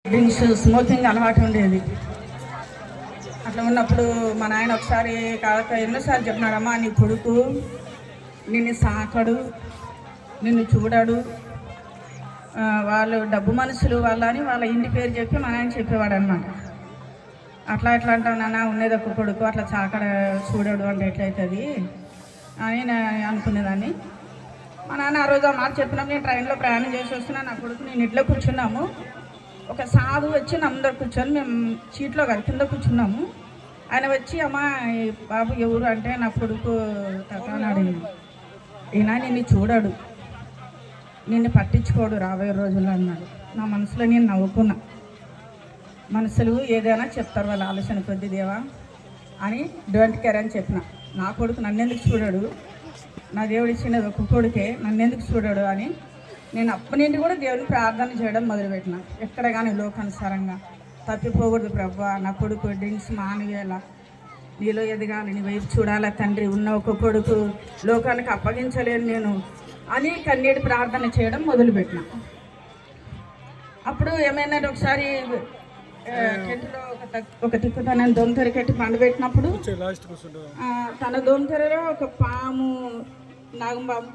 Drinks smoking అలవాటు ఉండేది. అట్లా ఉన్నప్పుడు మా నాయన ఒకసారి కాక ఎన్నోసార్లు చెప్పినాడమ్మా, నీ కొడుకు నిన్ను సాకడు, నిన్ను చూడడు, వాళ్ళు డబ్బు మనుషులు వాళ్ళ అని వాళ్ళ ఇంటి పేరు చెప్పి మా నాయన చెప్పేవాడు అనమాట. అట్లా అంటావు నాన్న, ఉన్నది ఒక కొడుకు అట్లా చాకడ చూడడు అంటే ఎట్లయితుంది అని నేను అనుకునేదాన్ని. మా నాన్న ఆ రోజు ఆ మాట చెప్పినప్పుడు నేను ట్రైన్లో ప్రయాణం చేసి వస్తున్నాను, నా కొడుకు నేను ఇంట్లో కూర్చున్నాము. ఒక సాధు వచ్చి అందరు కూర్చొని మేము సీట్లో కాదు కింద కూర్చున్నాము. ఆయన వచ్చి అమ్మ బాబు ఎవరు అంటే నా కొడుకు తటానాడు, ఈయన నిన్ను చూడడు, నిన్ను పట్టించుకోడు రాబోయే రోజుల్లో అన్నాడు. నా మనసులో నేను నవ్వుకున్నా. మనుషులు ఏదైనా చెప్తారు వాళ్ళ ఆలోచన కొద్ది దేవా అని డోంట్ కేర్ అని చెప్పిన. నా కొడుకు నన్నెందుకు చూడడు, నా దేవుడు ఇచ్చినది ఒక కొడుకే నన్నెందుకు చూడడు అని నేను అప్పటి నుండి కూడా దేవుని ప్రార్థన చేయడం మొదలుపెట్టిన. ఎక్కడ కానీ లోకానుసారంగా తప్పిపోకూడదు ప్రభా, నా కొడుకు డ్రింక్స్ మానివేళ, నీలో ఎదగాలి, నీ వైపు చూడాలా తండ్రి, ఉన్న ఒక కొడుకు లోకానికి అప్పగించలేను నేను అని కన్నీటి ప్రార్థన చేయడం మొదలుపెట్టిన. అప్పుడు ఏమైనా ఒకసారి చెట్టులో ఒక తిక్కు తన దొంతరికెట్టి పండు పెట్టినప్పుడు తన దొంతరలో ఒక పాము, నాగంపాము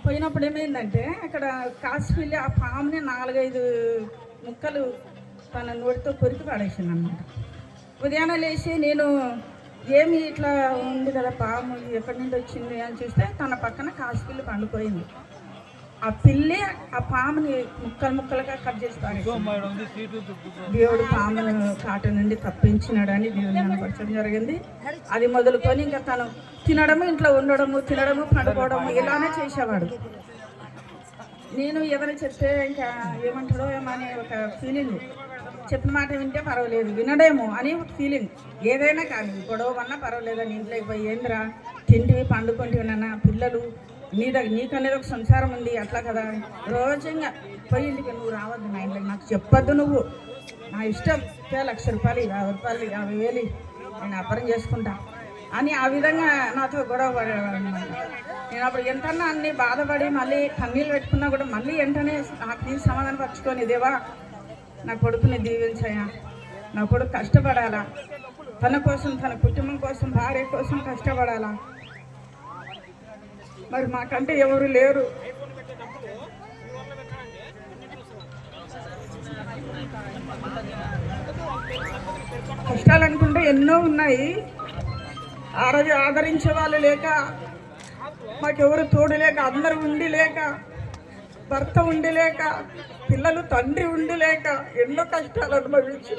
పోయినప్పుడు ఏమైందంటే అక్కడ కాసిపిల్లి ఆ పాముని 4-5 ముక్కలు తన నోటితో కొరికి పడేసింది అన్నమాట. ఉదయాన్నే లేచి నేను ఏమి ఇట్లా ఉంది కదా పాము ఎక్కడి నుండి వచ్చింది అని చూస్తే తన పక్కన కాసిపిల్లి పండుపోయింది. ఆ పిల్లి ఆ పాముని ముక్కలుగా కట్ చేసి దేవుడు పామును కాట నుండి తప్పించినాడని దేవుని కనపరచడం జరిగింది. అది మొదలుకొని ఇంకా తను తినడము, ఇంట్లో ఉండడము, తినడము, పండుకోవడము ఇలానే చేసేవాడు. నేను ఏదైనా చెప్తే ఇంకా ఏమంటాడో ఏమో అని ఒక ఫీలింగ్, చెప్పిన మాట వింటే పర్వాలేదు, వినడేమో అని ఒక ఫీలింగ్. ఏదైనా కానీ గొడవ వన్నా పర్వాలేదని ఇంట్లోకి పోయి ఏంద్రా తింటివి పండుకుంటున్నా పిల్లలు నీకనేది ఒక సంసారం ఉంది అట్లా కదా, రోజంగా పోయి ఇంటికి నువ్వు రావద్దు నా ఇంట్లోకి, నాకు చెప్పొద్దు, నువ్వు నా ఇష్టం, 1,00,000 రూపాయలు 50 రూపాయలు 50,000 నేను అపరం చేసుకుంటా అని ఆ విధంగా నాతో గొడవ పడేవాడు అనమాట. నేను అప్పుడు ఎంతన్నా అన్ని బాధపడి మళ్ళీ కన్నీళ్ళు పెట్టుకున్నా కూడా మళ్ళీ వెంటనే నాకు నేను సమాధానం పరుచుకొని, దేవా నా కొడుకుని దీవించాయా, నా కొడుకు కష్టపడాలా, తన కోసం తన కుటుంబం కోసం భార్య కోసం కష్టపడాలా, మరి మాకంటే ఎవరు లేరు. కష్టాలు అనుకుంటే ఎన్నో ఉన్నాయి. ఆ రోజు ఆదరించే వాళ్ళు లేక, మాకెవరు తోడు లేక, అందరు ఉండి లేక, భర్త ఉండి లేక, పిల్లలు తండ్రి ఉండి లేక ఎన్నో కష్టాలు అనుభవించు.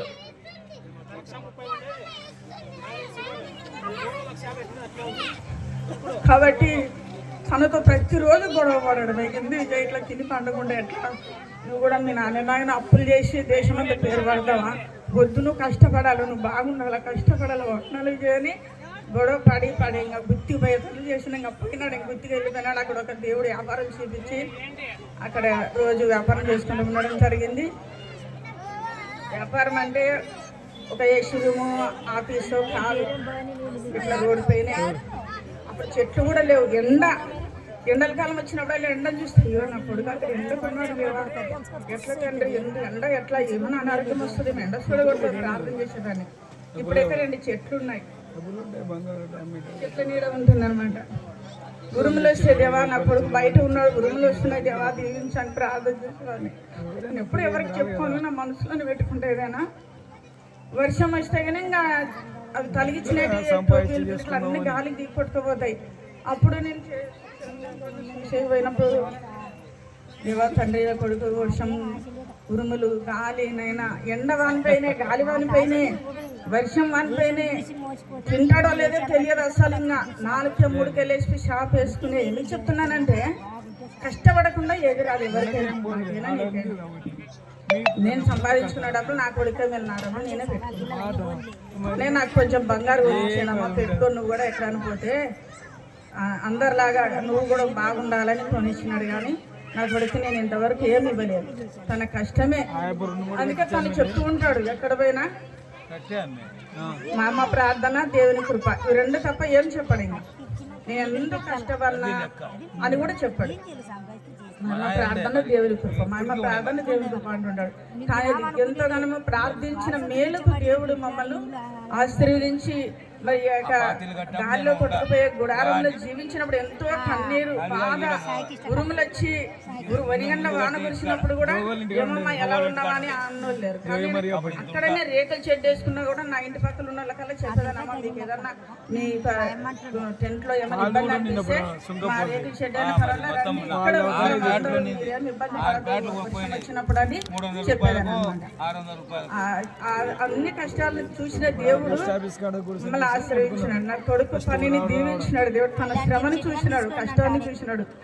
కాబట్టి తనతో ప్రతిరోజు గొడవ పడడం, ఎందుకు ఇట్లా తిని పండుకుంటే ఎట్లా, నువ్వు కూడా మీ నాయన అప్పులు చేసి దేశం అంతా పేరు పడతావా, వద్దు నువ్వు కష్టపడాలి, నువ్వు బాగుండాలి, కష్టపడాలి, వట్నాలు చేయని గొడవ పడి ఇంకా గుత్తి ప్రయత్నం చేసిన ఇంకా పోయినాడు, ఇంక గుత్తికి వెళ్ళిపోయినాడు. అక్కడ ఒక దేవుడు వ్యాపారం చూపించి అక్కడ రోజు వ్యాపారం చేసుకుంటూ ఉండడం జరిగింది. వ్యాపారం అంటే ఒక ఏసీ రూము, ఆఫీసు, కారు ఇట్లా రోడ్డు పైన. అప్పుడు చెట్లు కూడా లేవు, ఎండల కాలం వచ్చినప్పుడు ఎండను చూస్తే నా కొడుకు అక్కడ ఎండకున్నాడు, ఎట్లా తండ్రి ఎండ ఎట్లా ఏమన్నా అనారోగ్యం వస్తుంది, ఎండ చూడకూడదు ప్రార్థన చేసేదాన్ని. ఇప్పుడైతే 2 చెట్లు ఉన్నాయి, చెట్ల నీడ ఉంటుంది అనమాట. ఉరుములు వస్తే దేవా నా కొడుకు బయట ఉన్నాడు, ఉరుములు వస్తున్నాయి దేవా దీవించని ప్రార్థన చేసేవాడిని. నేను ఎప్పుడు ఎవరికి చెప్పుకోను, నా మనసులోనే పెట్టుకుంటే ఏదైనా వర్షం వస్తే కానీ ఇంకా అవి తలిగించినట్టు అన్ని గాలికి దిగొట్టుకుపోతాయి. అప్పుడు నేను పోయినప్పుడు దేవా తండ్రి కొడుకు వర్షం ఉరుములు గాలి నైనా ఎండ వానిపైనే, గాలి వానిపైనే, వర్షం వానిపైనే, తింటాడో లేదో తెలియదు అసలు. ఇంకా 4-3 వెళ్ళేసి షాప్ వేసుకుని ఎందుకు చెప్తున్నానంటే కష్టపడకుండా ఏది రాదు ఎవరికైనా. నేను సంపాదించుకునేటప్పుడు నా కొడుకే వెళ్ళినాడమ్మా, నేనే పెట్టుకున్నాను. నేను నాకు కొంచెం బంగారు కొనిచ్చానమ్మా, పెట్టుకొని నువ్వు కూడా ఎక్కడని పోతే అందరిలాగా నువ్వు కూడా బాగుండాలని కొనిచ్చినాడు. కానీ నా కొడుకు నేను ఇంతవరకు ఏమి ఇవ్వలేదు, తన కష్టమే. అందుకే తను చెప్తూ ఉంటాడు ఎక్కడ పోయినా, మా అమ్మ ప్రార్థన, దేవుని కృప, ఇవి 2 తప్ప ఏం చెప్పాడు. ఇంకా నేను ఎందుకు కష్టపడినా అని కూడా చెప్పాడు. మా ప్రార్థన దేవుడి కృప, మా ప్రార్థన దేవుడి కృప అంటుంటాడు. కానీ ఎంతగానో ప్రార్థించిన మేలుకు దేవుడు మమ్మల్ని ఆశీర్వదించి మరి గాలిలో కొట్టుకుపోయే గుడారంలో జీవించినప్పుడు ఎంతో కన్నీరు బాధ, ఉరుములు వచ్చి వరిగండ్ల వాన కురిసినప్పుడు కూడా ఏమమ్మా ఎలా ఉన్నావా అని అన్నోళ్ళు లేరు. కానీ అక్కడనే రేకులు షెడ్ వేసుకున్నా కూడా నా ఇంటి పక్కన ఉన్న వాళ్ళకల్లా చెప్పేదానమ్మా, మీకు ఏదన్నా మీ టెంట్ లో ఏమైనా ఇబ్బంది అనిపిస్తే మా రేకుల షెడ్ అయినా పర్వాలేదు, ఇక్కడ ఇబ్బంది వచ్చినప్పుడు అని చెప్పేదానమాట. అన్ని కష్టాలు చూసిన దేవుడు మమ్మల్ని ఆశ్రయించినాడు. నా కొడుకు పనిని దీవించినాడు దేవుడు, తన శ్రమని చూసినాడు, కష్టాన్ని చూసినాడు.